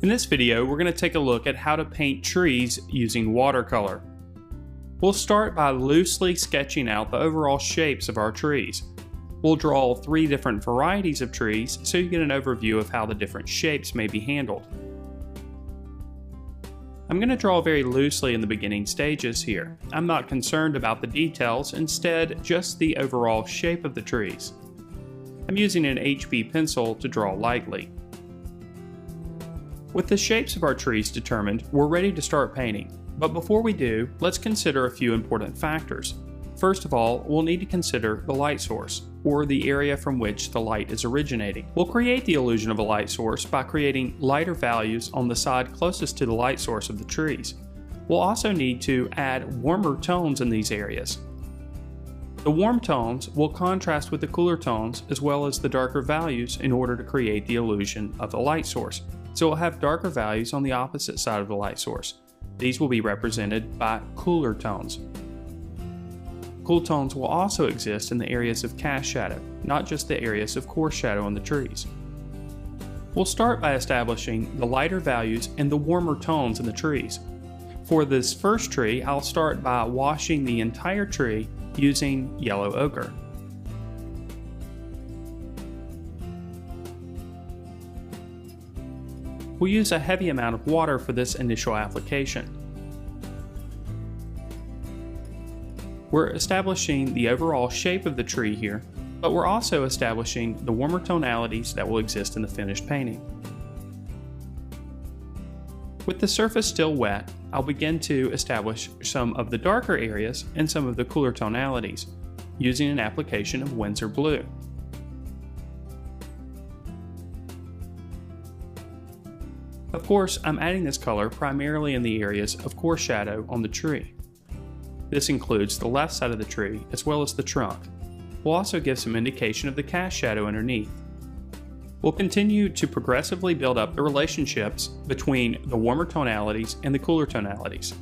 In this video, we're going to take a look at how to paint trees using watercolor. We'll start by loosely sketching out the overall shapes of our trees. We'll draw 3 different varieties of trees so you get an overview of how the different shapes may be handled. I'm going to draw very loosely in the beginning stages here. I'm not concerned about the details, instead just the overall shape of the trees. I'm using an HB pencil to draw lightly. With the shapes of our trees determined, we're ready to start painting. But before we do, let's consider a few important factors. First of all, we'll need to consider the light source, or the area from which the light is originating. We'll create the illusion of a light source by creating lighter values on the side closest to the light source of the trees. We'll also need to add warmer tones in these areas. The warm tones will contrast with the cooler tones as well as the darker values in order to create the illusion of the light source. So we'll have darker values on the opposite side of the light source. These will be represented by cooler tones. Cool tones will also exist in the areas of cast shadow, not just the areas of coarse shadow on the trees. We'll start by establishing the lighter values and the warmer tones in the trees. For this first tree, I'll start by washing the entire tree using yellow ochre. We'll use a heavy amount of water for this initial application. We're establishing the overall shape of the tree here, but we're also establishing the warmer tonalities that will exist in the finished painting. With the surface still wet, I'll begin to establish some of the darker areas and some of the cooler tonalities, using an application of Winsor blue. Of course, I'm adding this color primarily in the areas of coarse shadow on the tree. This includes the left side of the tree as well as the trunk. We'll also give some indication of the cast shadow underneath. We'll continue to progressively build up the relationships between the warmer tonalities and the cooler tonalities.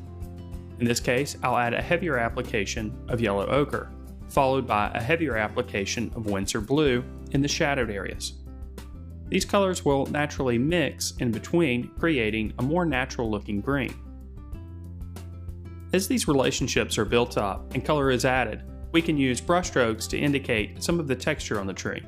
In this case, I'll add a heavier application of yellow ochre, followed by a heavier application of Winsor blue in the shadowed areas. These colors will naturally mix in between, creating a more natural looking green. As these relationships are built up and color is added, we can use brush strokes to indicate some of the texture on the tree.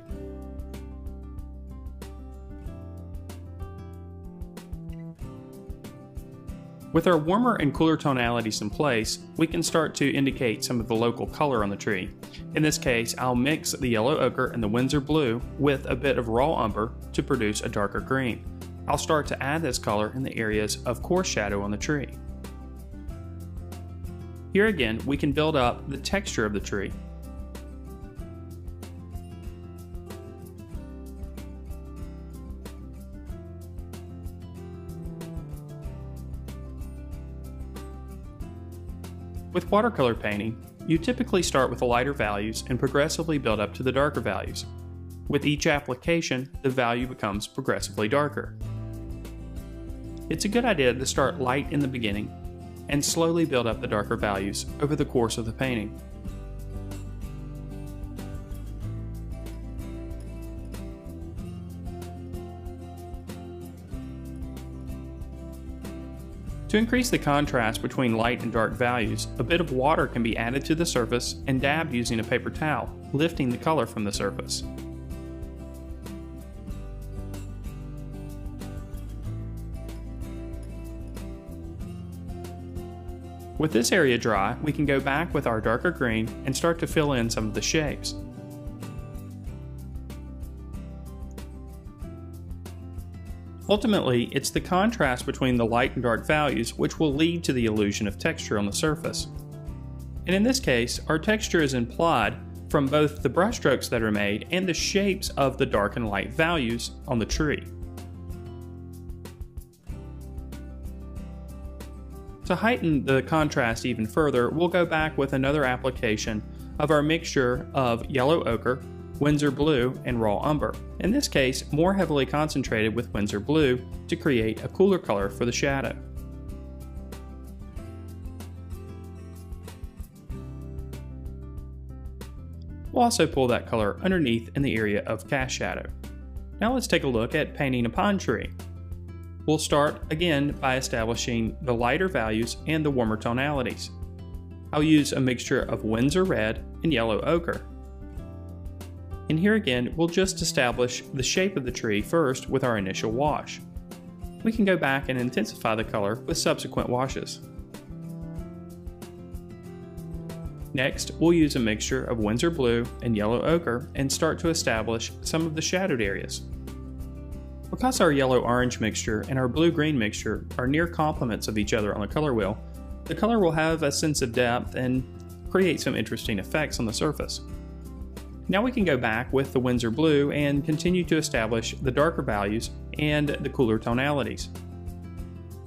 With our warmer and cooler tonalities in place, we can start to indicate some of the local color on the tree. In this case, I'll mix the yellow ochre and the Winsor blue with a bit of raw umber to produce a darker green. I'll start to add this color in the areas of coarse shadow on the tree. Here again, we can build up the texture of the tree. With watercolor painting, you typically start with the lighter values and progressively build up to the darker values. With each application, the value becomes progressively darker. It's a good idea to start light in the beginning and slowly build up the darker values over the course of the painting. To increase the contrast between light and dark values, a bit of water can be added to the surface and dabbed using a paper towel, lifting the color from the surface. With this area dry, we can go back with our darker green and start to fill in some of the shapes. Ultimately, it's the contrast between the light and dark values which will lead to the illusion of texture on the surface. And in this case, our texture is implied from both the brushstrokes that are made and the shapes of the dark and light values on the tree. To heighten the contrast even further, we'll go back with another application of our mixture of yellow ochre, Winsor blue, and raw umber. In this case, more heavily concentrated with Winsor blue to create a cooler color for the shadow. We'll also pull that color underneath in the area of cast shadow. Now let's take a look at painting a pine tree. we'll start again by establishing the lighter values and the warmer tonalities. I'll use a mixture of Winsor red and yellow ochre. And here again, we'll just establish the shape of the tree first with our initial wash. We can go back and intensify the color with subsequent washes. Next, we'll use a mixture of Winsor blue and yellow ochre and start to establish some of the shadowed areas. Because our yellow-orange mixture and our blue-green mixture are near complements of each other on the color wheel, the color will have a sense of depth and create some interesting effects on the surface. Now we can go back with the Winsor blue and continue to establish the darker values and the cooler tonalities.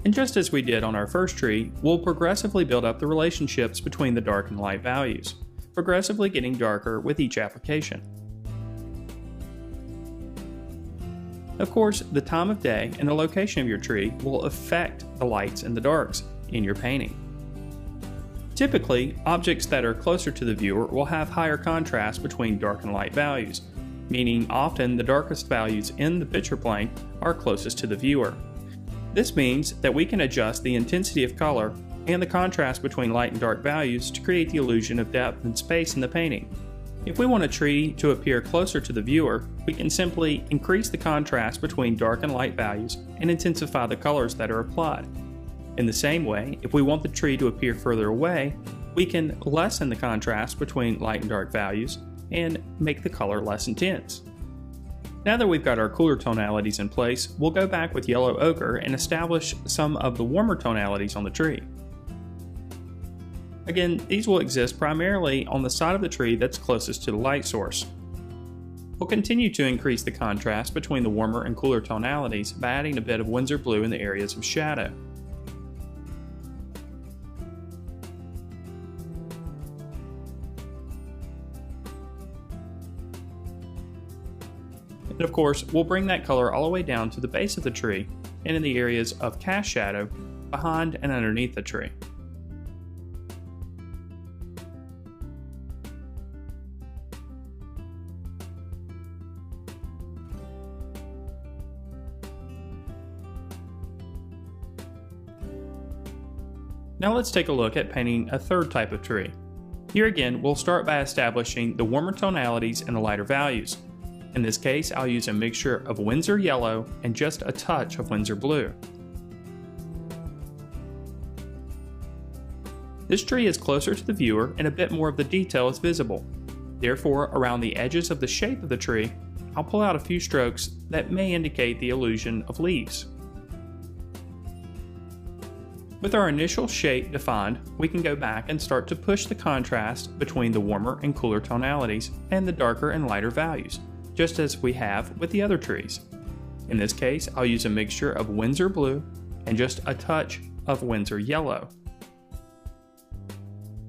And just as we did on our first tree, we'll progressively build up the relationships between the dark and light values, progressively getting darker with each application. Of course, the time of day and the location of your tree will affect the lights and the darks in your painting. Typically, objects that are closer to the viewer will have higher contrast between dark and light values, meaning often the darkest values in the picture plane are closest to the viewer. This means that we can adjust the intensity of color and the contrast between light and dark values to create the illusion of depth and space in the painting. If we want a tree to appear closer to the viewer, we can simply increase the contrast between dark and light values and intensify the colors that are applied. In the same way, if we want the tree to appear further away, we can lessen the contrast between light and dark values and make the color less intense. Now that we've got our cooler tonalities in place, we'll go back with yellow ochre and establish some of the warmer tonalities on the tree. Again, these will exist primarily on the side of the tree that's closest to the light source. We'll continue to increase the contrast between the warmer and cooler tonalities by adding a bit of Winsor blue in the areas of shadow. And of course, we'll bring that color all the way down to the base of the tree and in the areas of cast shadow behind and underneath the tree. Now let's take a look at painting a third type of tree. Here again, we'll start by establishing the warmer tonalities and the lighter values. In this case, I'll use a mixture of Winsor yellow and just a touch of Winsor blue. This tree is closer to the viewer and a bit more of the detail is visible. Therefore, around the edges of the shape of the tree, I'll pull out a few strokes that may indicate the illusion of leaves. With our initial shape defined, we can go back and start to push the contrast between the warmer and cooler tonalities and the darker and lighter values, just as we have with the other trees. In this case, I'll use a mixture of Winsor blue and just a touch of Winsor yellow.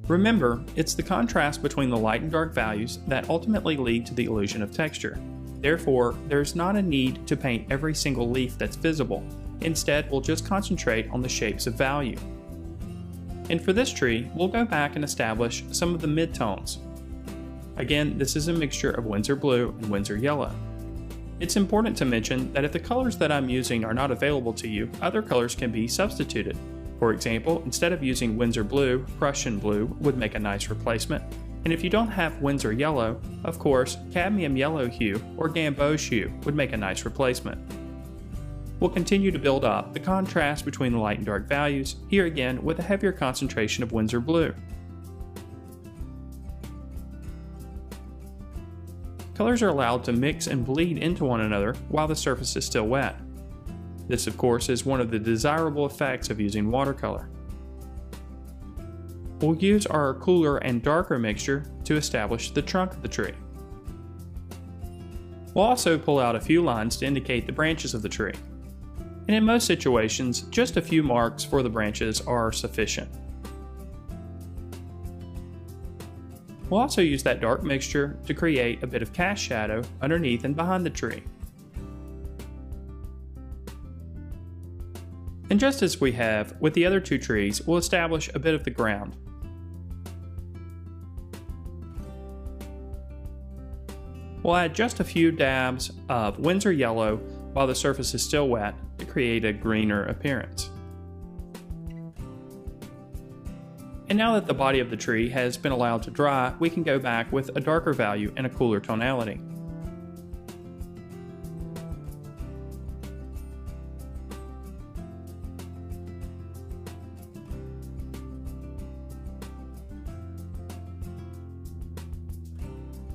Remember, it's the contrast between the light and dark values that ultimately lead to the illusion of texture. Therefore, there's not a need to paint every single leaf that's visible. Instead, we'll just concentrate on the shapes of value. And for this tree, we'll go back and establish some of the midtones. Again, this is a mixture of Winsor blue and Winsor yellow. It's important to mention that if the colors that I'm using are not available to you, other colors can be substituted. For example, instead of using Winsor blue, Prussian blue would make a nice replacement. And if you don't have Winsor yellow, of course, cadmium yellow hue or gamboge hue would make a nice replacement. We'll continue to build up the contrast between the light and dark values, here again with a heavier concentration of Winsor blue. Colors are allowed to mix and bleed into one another while the surface is still wet. This, of course, is one of the desirable effects of using watercolor. We'll use our cooler and darker mixture to establish the trunk of the tree. We'll also pull out a few lines to indicate the branches of the tree. And in most situations, just a few marks for the branches are sufficient. We'll also use that dark mixture to create a bit of cast shadow underneath and behind the tree. And just as we have with the other two trees, we'll establish a bit of the ground. We'll add just a few dabs of Winsor yellow while the surface is still wet to create a greener appearance. And now that the body of the tree has been allowed to dry, we can go back with a darker value and a cooler tonality.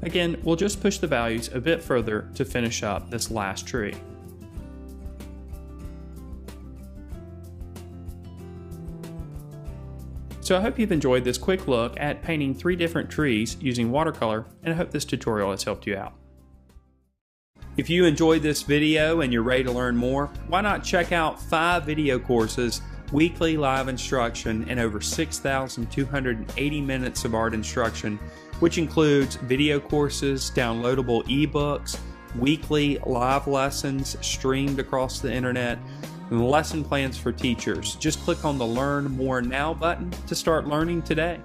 Again, we'll just push the values a bit further to finish up this last tree. So I hope you've enjoyed this quick look at painting 3 different trees using watercolor, and I hope this tutorial has helped you out. If you enjoyed this video and you're ready to learn more, why not check out 5 video courses, weekly live instruction, and over 6,280 minutes of art instruction, which includes video courses, downloadable ebooks, weekly live lessons streamed across the internet, and lesson plans for teachers. Just click on the Learn More Now button to start learning today.